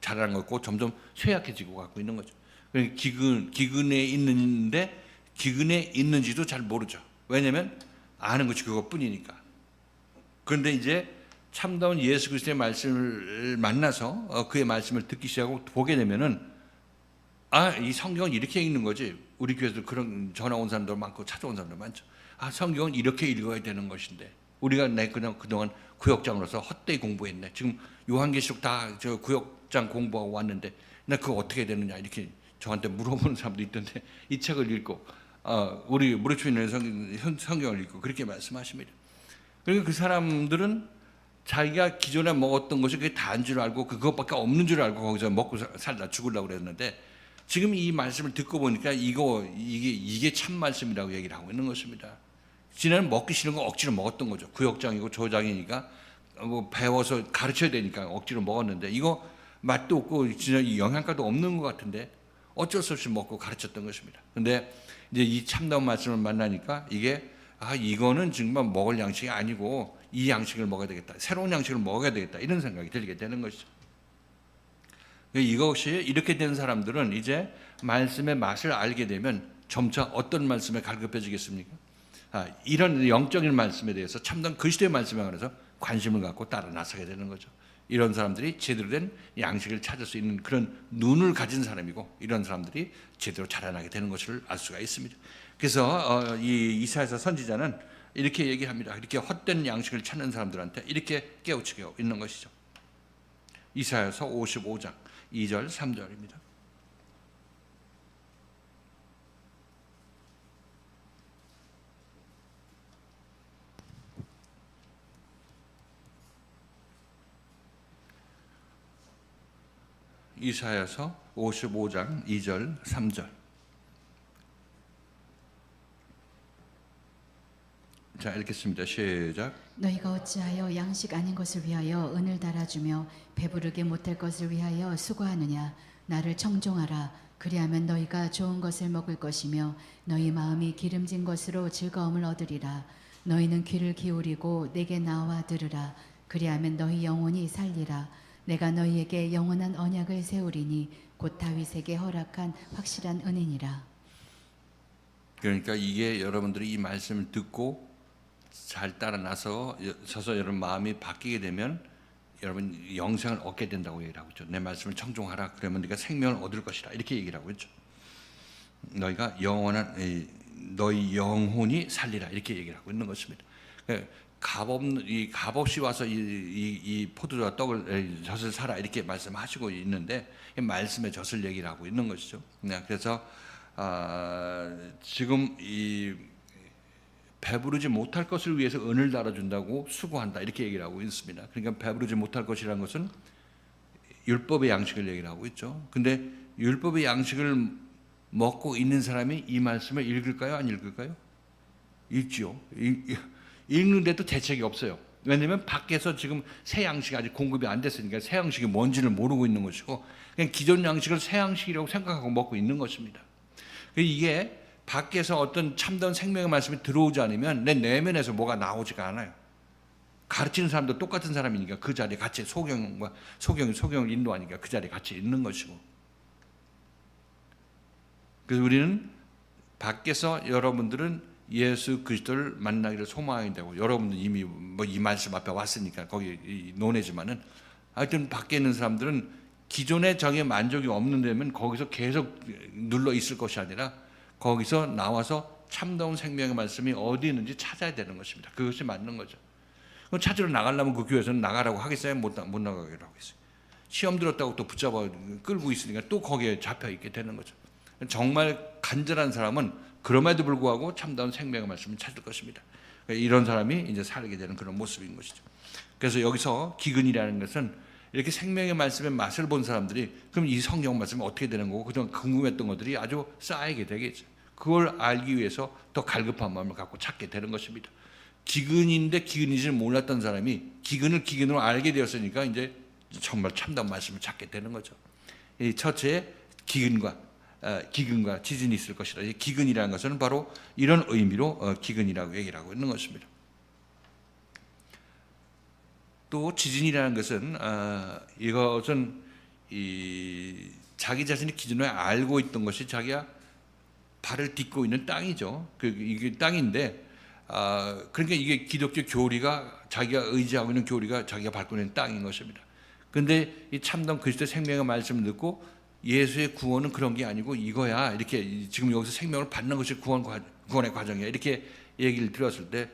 자라는 거고 점점 쇠약해지고 갖고 있는 거죠. 기근에 있는데 기근에 있는지도 잘 모르죠. 왜냐하면 아는 것이 그것뿐이니까. 그런데 이제 참다운 예수 그리스도의 말씀을 만나서 그의 말씀을 듣기 시작하고 보게 되면은 이 성경은 이렇게 읽는 거지. 우리 교회도 그런 전화 온 사람들 많고 찾아온 사람들 많죠. 성경은 이렇게 읽어야 되는 것인데 우리가 그냥 그동안 구역장으로서 헛되이 공부했네. 지금 요한계시록 다 저 구역장 공부하고 왔는데 나 그거 어떻게 되느냐 이렇게 저한테 물어보는 사람도 있던데 이 책을 읽고 우리 무릎 있는 성경을 읽고 그렇게 말씀하십니다. 그러니까 그 사람들은 자기가 기존에 먹었던 것이 그게 다인 줄 알고 그것밖에 없는 줄 알고 거기서 먹고 살다 죽으려고 그랬는데 지금 이 말씀을 듣고 보니까 이게 참 말씀이라고 얘기를 하고 있는 것입니다. 지난해 먹기 싫은 거 억지로 먹었던 거죠. 구역장이고 조장이니까 뭐 배워서 가르쳐야 되니까 억지로 먹었는데 이거 맛도 없고 진짜 영양가도 없는 것 같은데 어쩔 수 없이 먹고 가르쳤던 것입니다. 근데 이제 이 참다운 말씀을 만나니까 이거는 정말 먹을 양식이 아니고 이 양식을 먹어야 되겠다. 새로운 양식을 먹어야 되겠다. 이런 생각이 들게 되는 것이죠. 이것이 이렇게 된 사람들은 이제 말씀의 맛을 알게 되면 점차 어떤 말씀에 갈급해지겠습니까? 이런 영적인 말씀에 대해서 참다운 그리스도의 말씀에 관해서 관심을 갖고 따라 나서게 되는 거죠. 이런 사람들이 제대로 된 양식을 찾을 수 있는 그런 눈을 가진 사람이고 이런 사람들이 제대로 자라나게 되는 것을 알 수가 있습니다. 그래서 이 이사야서 선지자는 이렇게 얘기합니다. 이렇게 헛된 양식을 찾는 사람들한테 이렇게 깨우치고 있는 것이죠. 이사야서 55장 2절 3절입니다. 이사야서 55장 2절 3절. 자, 읽겠습니다. 시작. 너희가 어찌하여 양식 아닌 것을 위하여 은을 달아주며 배부르게 못할 것을 위하여 수고하느냐. 나를 청종하라. 그리하면 너희가 좋은 것을 먹을 것이며 너희 마음이 기름진 것으로 즐거움을 얻으리라. 너희는 귀를 기울이고 내게 나와 들으라. 그리하면 너희 영혼이 살리라. 내가 너희에게 영원한 언약을 세우리니 곧 다윗에게 허락한 확실한 은혜니라. 그러니까 이게 여러분들이 이 말씀을 듣고 잘 따라 나서서 여러분 마음이 바뀌게 되면 여러분 영생을 얻게 된다고 얘기를 하고 있죠. 내 말씀을 청종하라. 그러면 네가 생명을 얻을 것이라. 이렇게 얘기를 하고 있죠. 너희가 영원한 너희 영혼이 살리라. 이렇게 얘기를 하고 있는 것입니다. 값없이 와서 이 포도주와 떡을 젖을 사라 이렇게 말씀하시고 있는데 말씀의 젖을 얘기를 하고 있는 것이죠. 그래서 지금 이 배부르지 못할 것을 위해서 은을 달아준다고 수고한다 이렇게 얘기를 하고 있습니다. 그러니까 배부르지 못할 것이라는 것은 율법의 양식을 얘기를 하고 있죠. 근데 율법의 양식을 먹고 있는 사람이 이 말씀을 읽을까요? 안 읽을까요? 읽지요. 읽는데도 대책이 없어요. 왜냐하면 밖에서 지금 새 양식이 아직 공급이 안 됐으니까 새 양식이 뭔지를 모르고 있는 것이고 그냥 기존 양식을 새 양식이라고 생각하고 먹고 있는 것입니다. 이게 밖에서 어떤 참다운 생명의 말씀이 들어오지 않으면 내 내면에서 뭐가 나오지가 않아요. 가르치는 사람도 똑같은 사람이니까 그 자리에 같이 소경을 인도하니까 그 자리에 같이 있는 것이고. 그래서 우리는 밖에서 여러분들은 예수 그리스도를 만나기를 소망하게 되고 여러분들 이미 뭐 이 말씀 앞에 왔으니까 거기 논해지만은 하여튼 밖에 있는 사람들은 기존의 정에 만족이 없는 데면 거기서 계속 눌러 있을 것이 아니라 거기서 나와서 참다운 생명의 말씀이 어디 있는지 찾아야 되는 것입니다. 그것이 맞는 거죠. 그럼 찾으러 나가려면 그 교회에서는 나가라고 하겠어요? 못 나가기로 하겠어요. 시험 들었다고 또 붙잡아 끌고 있으니까 또 거기에 잡혀 있게 되는 거죠. 정말 간절한 사람은 그럼에도 불구하고 참다운 생명의 말씀을 찾을 것입니다. 이런 사람이 이제 살게 되는 그런 모습인 것이죠. 그래서 여기서 기근이라는 것은 이렇게 생명의 말씀의 맛을 본 사람들이 그럼 이 성경 말씀이 어떻게 되는 거고 그동안 궁금했던 것들이 아주 쌓이게 되겠죠. 그걸 알기 위해서 더 갈급한 마음을 갖고 찾게 되는 것입니다. 기근인데 기근인지를 몰랐던 사람이 기근을 기근으로 알게 되었으니까 이제 정말 참다운 말씀을 찾게 되는 거죠. 이 첫째 기근과 지진이 있을 것이다. 이 기근이라는 것은 바로 이런 의미로 기근이라고 얘기를 하고 있는 것입니다. 또 지진이라는 것은 이것은 자기 자신이 기존에 알고 있던 것이 자기가 발을 딛고 있는 땅이죠. 이게 땅인데 그러니까 이게 기독교 교리가 자기가 의지하고 있는 교리가 자기가 밟고 있는 땅인 것입니다. 그런데 이 참다운 그리스도의 생명의 말씀을 듣고 예수의 구원은 그런 게 아니고 이거야 이렇게 지금 여기서 생명을 받는 것이 구원의 과정이야 이렇게 얘기를 들었을 때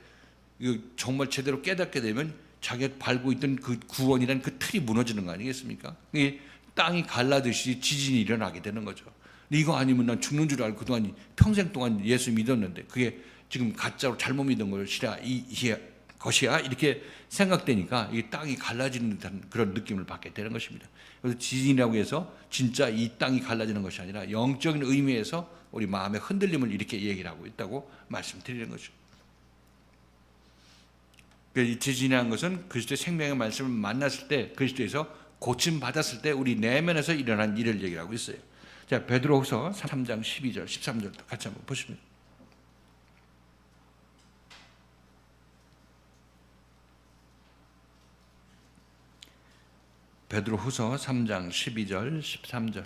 이거 정말 제대로 깨닫게 되면 자기가 밟고 있던 그 구원이라는 그 틀이 무너지는 거 아니겠습니까? 이게 땅이 갈라듯이 지진이 일어나게 되는 거죠. 근데 이거 아니면 난 죽는 줄 알고 그동안 평생 동안 예수 믿었는데 그게 지금 가짜로 잘못 믿은 것이라 것이야 이렇게 생각되니까 이 땅이 갈라지는 듯한 그런 느낌을 받게 되는 것입니다. 그래서 지진이라고 해서 진짜 이 땅이 갈라지는 것이 아니라 영적인 의미에서 우리 마음의 흔들림을 이렇게 얘기를 하고 있다고 말씀드리는 거죠. 이 지진이라는 것은 그리스도의 생명의 말씀을 만났을 때 그리스도에서 고침 받았을 때 우리 내면에서 일어난 일을 얘기하고 있어요. 자, 베드로후서 3장 12절 13절도 같이 한번 보십니다. 베드로후서 3장 12절 13절.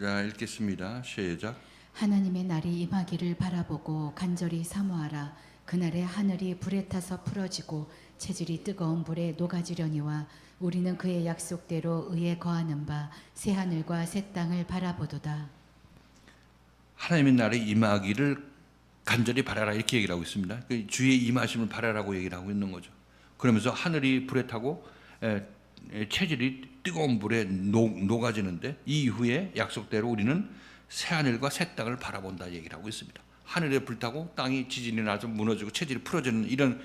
자, 읽겠습니다. 시작. 하나님의 날이 임하기를 바라보고 간절히 사모하라. 그날에 하늘이 불에 타서 풀어지고 체질이 뜨거운 불에 녹아지려니와 우리는 그의 약속대로 의에 거하는 바 새 하늘과 새 땅을 바라보도다. 하나님의 날이 임하기를 간절히 바라라 이렇게 얘기를 하고 있습니다. 주의 임하심을 바라라고 얘기를 하고 있는 거죠. 그러면서 하늘이 불에 타고 체질이 뜨거운 불에 녹아지는데 이 이후에 약속대로 우리는 새 하늘과 새 땅을 바라본다 얘기를 하고 있습니다. 하늘에 불타고 땅이 지진이 나서 무너지고 체질이 풀어지는 이런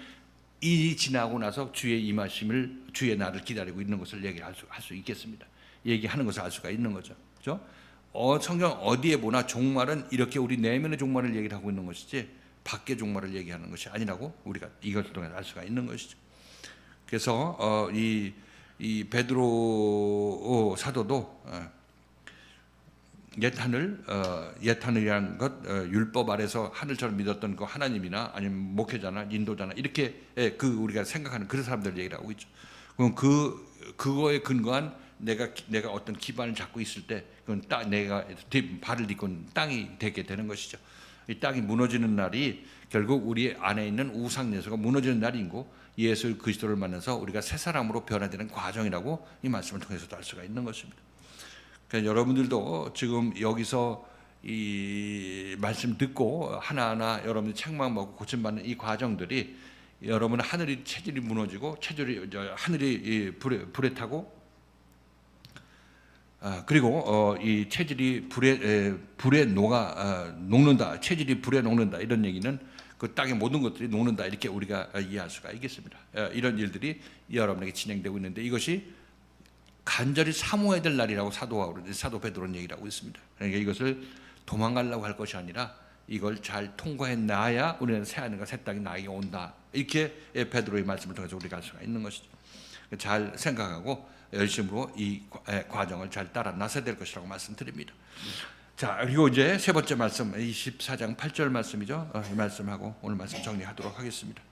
일이 지나고 나서 주의 임하심을 주의 날을 기다리고 있는 것을 얘기할 수 있겠습니다. 얘기하는 것을 알 수가 있는 거죠. 그렇죠? 성경 어디에 보나 종말은 이렇게 우리 내면의 종말을 얘기를 하고 있는 것이지 밖의 종말을 얘기하는 것이 아니라고 우리가 이것을 통해서 알 수가 있는 것이죠. 그래서 이 베드로 사도도 옛 하늘이라는 것 율법 아래서 하늘처럼 믿었던 그 하나님이나 아니면 목회자나 인도자나 이렇게 우리가 생각하는 그런 사람들 얘기를 하고 있죠. 그럼 그거에 근거한 내가 어떤 기반을 잡고 있을 때 그건 내가 발을 딛고 땅이 되게 되는 것이죠. 이 땅이 무너지는 날이 결국 우리 안에 있는 우상 예수가 무너지는 날이고 예수 그리스도를 만나서 우리가 새 사람으로 변화되는 과정이라고 이 말씀을 통해서도 알 수가 있는 것입니다. 그러니까 여러분들도 지금 여기서 이 말씀 듣고 하나하나 여러분들 책망 먹고 고침받는 이 과정들이 여러분 하늘이 체질이 무너지고 하늘이 불에 타고 그리고 이 체질이 불에 녹는다. 체질이 불에 녹는다. 이런 얘기는 그 땅의 모든 것들이 녹는다. 이렇게 우리가 이해할 수가 있겠습니다. 이런 일들이 여러분에게 진행되고 있는데 이것이 간절히 사모해야 될 날이라고 사도 베드로는 얘기를 하고 있습니다. 그러니까 이것을 도망가려고 할 것이 아니라 이걸 잘 통과해 놔야 우리는 새 하늘과 새 땅이 나에게 온다. 이렇게 베드로의 말씀을 통해서 우리가 알 수가 있는 것이죠. 잘 생각하고 열심으로 이 과정을 잘 따라 나서야 될 것이라고 말씀드립니다. 자, 그리고 이제 세 번째 말씀 24장 8절 말씀이죠. 이 말씀하고 오늘 말씀 정리하도록 하겠습니다.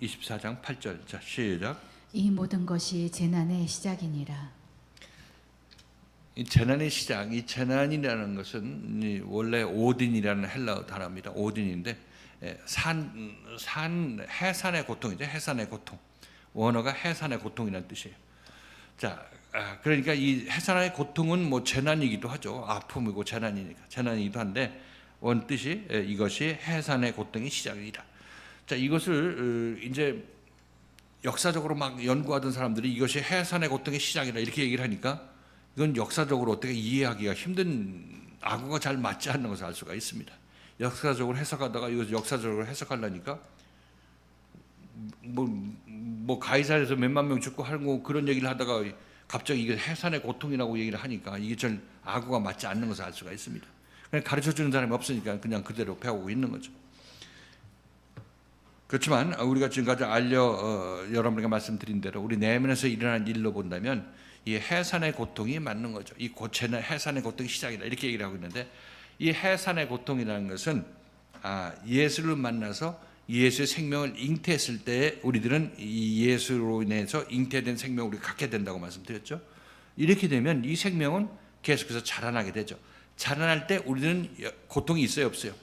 24장 8절. 자, 시작. 이 모든 것이 재난의 시작이니라. 이 재난의 시작, 이 재난이라는 것은 원래 오딘이라는 헬라어 단어입니다. 오딘인데 해산의 고통이죠. 해산의 고통. 원어가 해산의 고통이라는 뜻이에요. 자, 그러니까 이 해산의 고통은 뭐 재난이기도 하죠. 아픔이고 재난이기도 한데 원 뜻이 이것이 해산의 고통의 시작이다. 자, 이것을 이제 역사적으로 막 연구하던 사람들이 이것이 해산의 고통의 시작이다 이렇게 얘기를 하니까 이건 역사적으로 어떻게 이해하기가 힘든 악어가 잘 맞지 않는 것을 알 수가 있습니다. 역사적으로 해석하다가 이것을 역사적으로 해석하려니까 뭐 가이사에서 몇만 명 죽고 하고 그런 얘기를 하다가 갑자기 이게 해산의 고통이라고 얘기를 하니까 이게 전 악어가 맞지 않는 것을 알 수가 있습니다. 그냥 가르쳐 주는 사람이 없으니까 그냥 그대로 배우고 있는 거죠. 그렇지만 우리가 지금까지 여러분에게 말씀드린 대로 우리 내면에서 일어난 일로 본다면 이 해산의 고통이 맞는 거죠. 이 해산의 고통이 시작이다 이렇게 얘기를 하고 있는데 이 해산의 고통이라는 것은 예수를 만나서 예수의 생명을 잉태했을 때 우리들은 이 예수로 인해서 잉태된 생명을 우리가 갖게 된다고 말씀드렸죠. 이렇게 되면 이 생명은 계속해서 자라나게 되죠. 자라날 때 우리는 고통이 있어요, 없어요?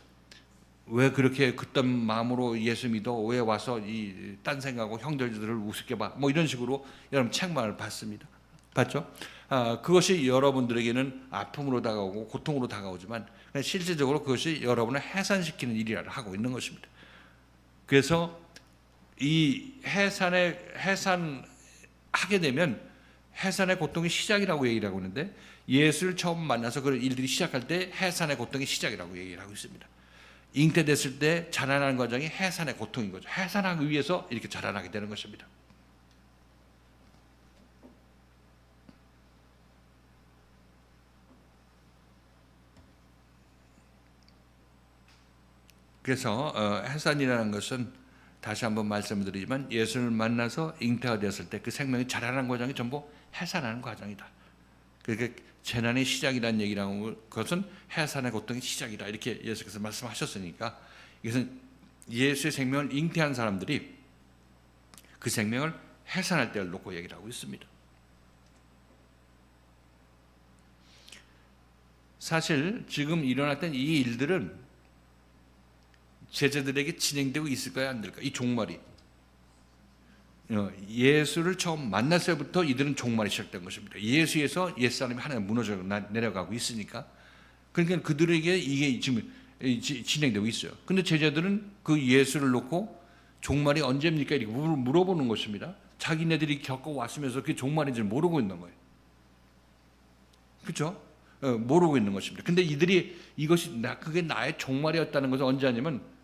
왜 그렇게 그딴 마음으로 예수 믿어? 왜 와서 이 딴 생각하고 형제들을 우습게 봐? 뭐 이런 식으로 여러분 책망을 받습니다. 봤죠? 그것이 여러분들에게는 아픔으로 다가오고 고통으로 다가오지만 실질적으로 그것이 여러분을 해산시키는 일이라 하고 있는 것입니다. 그래서 이 해산하게 되면 해산의 고통의 시작이라고 얘기를 하고 있는데 예수를 처음 만나서 그런 일들이 시작할 때 해산의 고통의 시작이라고 얘기를 하고 있습니다. 잉태됐을 때 자라나는 과정이 해산의 고통인 거죠. 해산하기 위해서 이렇게 자라나게 되는 것입니다. 그래서 해산이라는 것은 다시 한번 말씀드리지만 예수를 만나서 잉태가 되었을 때 그 생명이 자라나는 과정이 전부 해산하는 과정이다. 그러니까 재난의 시작이라는 얘기라는 것은 해산의 고통의 시작이다. 이렇게 예수께서 말씀하셨으니까 이것은 예수의 생명을 잉태한 사람들이 그 생명을 해산할 때를 놓고 얘기를 하고 있습니다. 사실 지금 일어났던 이 일들은 제자들에게 진행되고 있을까요? 안 될까요? 이 종말이 예수를 처음 만났을 때부터 이들은 종말이 시작된 것입니다. 예수에서 옛사람이 하나님 무너져 내려가고 있으니까 그러니까 그들에게 이게 지금 진행되고 있어요. 근데 제자들은 그 예수를 놓고 종말이 언제입니까? 이렇게 물어보는 것입니다. 자기네들이 겪어왔으면서 그게 종말인지 모르고 있는 거예요. 그렇죠? 모르고 있는 것입니다. 근데 이들이 그게 나의 종말이었다는 것을 언제 하냐면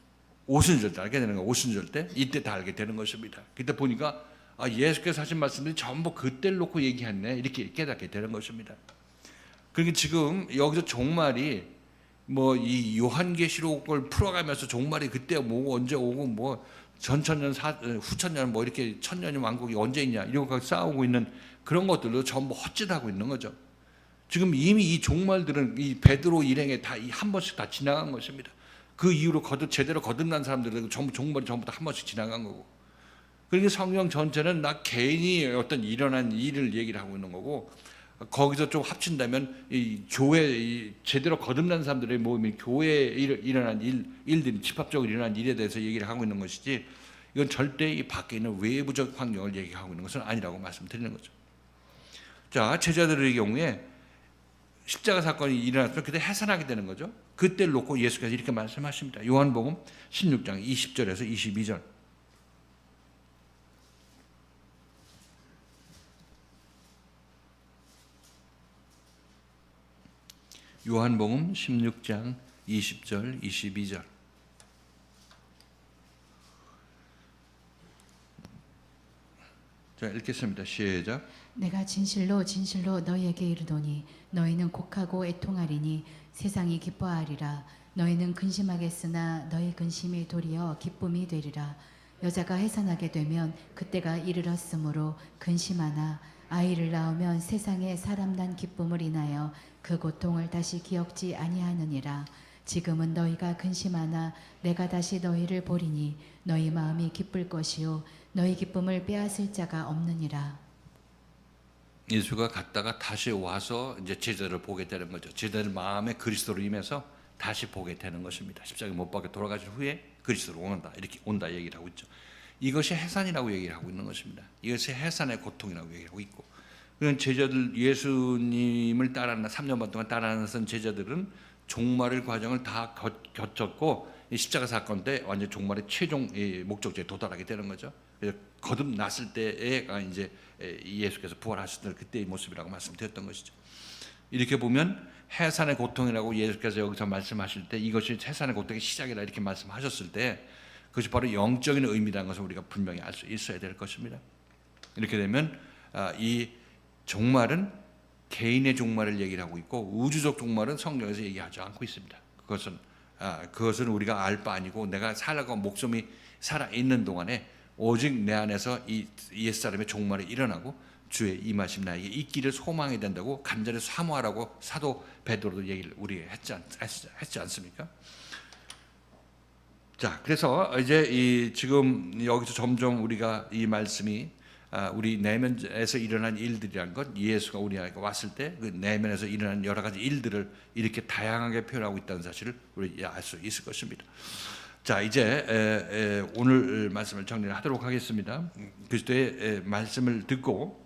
오순절 때 알게 되는 거예요. 오순절 때 이때 다 알게 되는 것입니다. 그때 보니까 예수께서 하신 말씀들이 전부 그때를 놓고 얘기했네 이렇게 깨닫게 되는 것입니다. 그러니까 지금 여기서 종말이 뭐 이 요한계시록을 풀어가면서 종말이 그때 뭐고 언제 오고 뭐 전천년 후천년 뭐 이렇게 천년이 왕국이 언제 있냐 이러고 싸우고 있는 그런 것들도 전부 헛짓하고 있는 거죠. 지금 이미 이 종말들은 이 베드로 일행에 다 한 번씩 다 지나간 것입니다. 그 이후로 제대로 거듭난 사람들은 전부 종말이 전부 다 한 번씩 지나간 거고. 그러니까 성경 전체는 나 개인이 어떤 일어난 일을 얘기를 하고 있는 거고, 거기서 좀 합친다면 이 교회, 이 제대로 거듭난 사람들의 모임이 교회에 일어난 일들이 집합적으로 일어난 일에 대해서 얘기를 하고 있는 것이지, 이건 절대 이 밖에 있는 외부적 환경을 얘기하고 있는 것은 아니라고 말씀드리는 거죠. 자, 제자들의 경우에 십자가 사건이 일어났으면 그때 해산하게 되는 거죠. 그때를 놓고 예수께서 이렇게 말씀하십니다. 요한복음 16장 20절에서 22절. 요한복음 16장 20절 22절. 자, 읽겠습니다. 시작. 내가 진실로 진실로 너희에게 이르노니 너희는 곡하고 애통하리니 세상이 기뻐하리라. 너희는 근심하겠으나 너희 근심이 도리어 기쁨이 되리라. 여자가 해산하게 되면 그때가 이르렀으므로 근심하나 아이를 낳으면 세상에 사람 난 기쁨을 인하여 그 고통을 다시 기억지 아니하느니라. 지금은 너희가 근심하나 내가 다시 너희를 보리니 너희 마음이 기쁠 것이요 너희 기쁨을 빼앗을 자가 없느니라. 예수가 갔다가 다시 와서 이제 제자를 보게 되는 거죠. 제자들 마음에 그리스도로 임해서 다시 보게 되는 것입니다. 십자가에 못 박혀 돌아가신 후에 그리스도로 온다, 이렇게 온다 얘기를 하고 있죠. 이것이 해산이라고 얘기를 하고 있는 것입니다. 이것이 해산의 고통이라고 얘기를 하고 있고, 그런 제자들, 예수님을 따라하는 3년 반 동안 따라하는 제자들은 종말의 과정을 다 거쳤고 이 십자가 사건 때 완전 종말의 최종 목적지에 도달하게 되는 거죠. 그래서 거듭났을 때가 이제 예수께서 부활하셨을 때 그때의 모습이라고 말씀드렸던 것이죠. 이렇게 보면 해산의 고통이라고 예수께서 여기서 말씀하실 때 이것이 해산의 고통의 시작이라 이렇게 말씀하셨을 때 그것이 바로 영적인 의미라는 것을 우리가 분명히 알 수 있어야 될 것입니다. 이렇게 되면 이 종말은 개인의 종말을 얘기를 하고 있고 우주적 종말은 성경에서 얘기하지 않고 있습니다. 그것은 우리가 알 바 아니고 내가 살아가고 목숨이 살아 있는 동안에 오직 내 안에서 이 옛사람의 종말이 일어나고 주의 임하심 나에게 있기를 소망해야 된다고 간절히 사모하라고 사도 베드로도 얘기를 우리에게 했지 않습니까? 자, 그래서 이제 지금 여기서 점점 우리가 이 말씀이 우리 내면에서 일어난 일들이란 것, 예수가 우리에게 왔을 때 그 내면에서 일어난 여러 가지 일들을 이렇게 다양하게 표현하고 있다는 사실을 우리 알 수 있을 것입니다. 자, 이제 오늘 말씀을 정리를 하도록 하겠습니다. 그리스도의 말씀을 듣고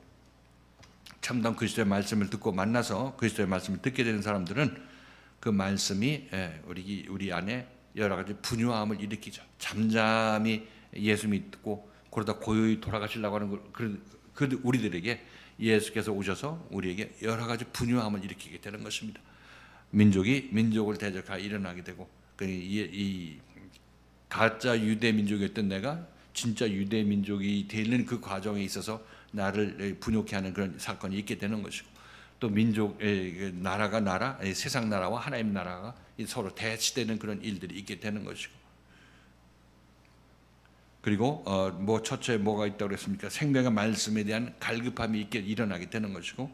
참된 그리스도의 말씀을 듣고 만나서 그리스도의 말씀을 듣게 되는 사람들은 그 말씀이 우리 안에 여러 가지 분유함을 일으키죠. 잠잠히 예수 믿고 그러다 고요히 돌아가시려고 하는 그 우리들에게 예수께서 오셔서 우리에게 여러 가지 분유함을 일으키게 되는 것입니다. 민족이 민족을 대적하여 일어나게 되고 이 가짜 유대 민족이었던 내가 진짜 유대 민족이 되는 그 과정에 있어서 나를 분욕케 하는 그런 사건이 있게 되는 것이고, 또 민족의 나라가 세상 나라와 하나님 나라가 서로 대치되는 그런 일들이 있게 되는 것이고, 그리고 첫째 뭐가 있다고 그랬습니까? 생명의 말씀에 대한 갈급함이 있게 일어나게 되는 것이고,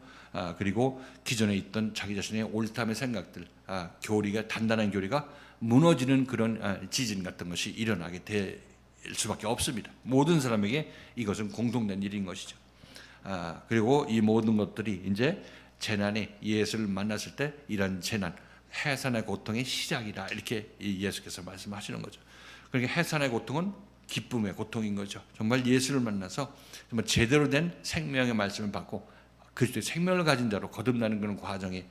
그리고 기존에 있던 자기 자신의 옳다의 생각들, 교리가 단단한 교리가 무너지는 그런 지진 같은 것이 일어나게 될 수밖에 없습니다. 모든 사람에게 이것은 공통된 일인 것이죠. 그리고 이 모든 것들이 이제 재난이 예수를 만났을 때 이런 재난, 해산의 고통의 시작이다, 이렇게 예수께서 말씀하시는 거죠. 그러니까 해산의 고통은 기쁨의 고통인 거죠. 정말 예수를 만나서 정말 제대로 된 생명의 말씀을 받고 그리스도의 생명을 가진 자로 거듭나는 그런 과정이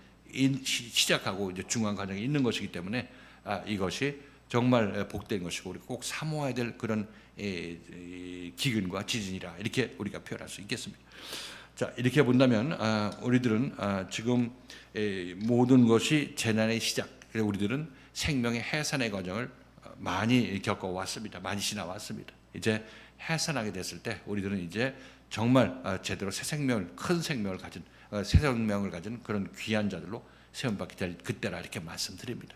시작하고 이제 중요한 과정에 있는 것이기 때문에 이것이 정말 복된 것이고 우리가 꼭 사모해야 될 그런 기근과 지진이라 이렇게 우리가 표현할 수 있겠습니다. 자, 이렇게 본다면 우리들은 지금 모든 것이 재난의 시작, 그래서 우리들은 생명의 해산의 과정을 많이 겪어왔습니다. 많이 지나왔습니다. 이제 해산하게 됐을 때 우리들은 이제 정말 제대로 새 생명을, 큰 생명을 가진 새 생명을 가진 그런 귀한 자들로 세움받게 될 그때라 이렇게 말씀드립니다.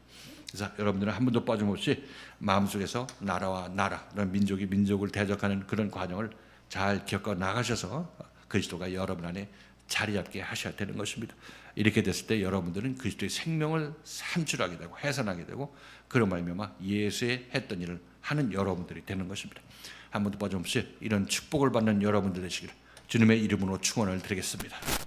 그래서 여러분들은 한 번도 빠짐없이 마음속에서 나라와 나라, 민족이 민족을 대적하는 그런 과정을 잘 겪어 나가셔서 그리스도가 여러분 안에 자리 잡게 하셔야 되는 것입니다. 이렇게 됐을 때 여러분들은 그리스도의 생명을 산출하게 되고 해산하게 되고 그런 말미암아 예수의 했던 일을 하는 여러분들이 되는 것입니다. 한 번도 빠짐없이 이런 축복을 받는 여러분들 되시기를 주님의 이름으로 축원을 드리겠습니다.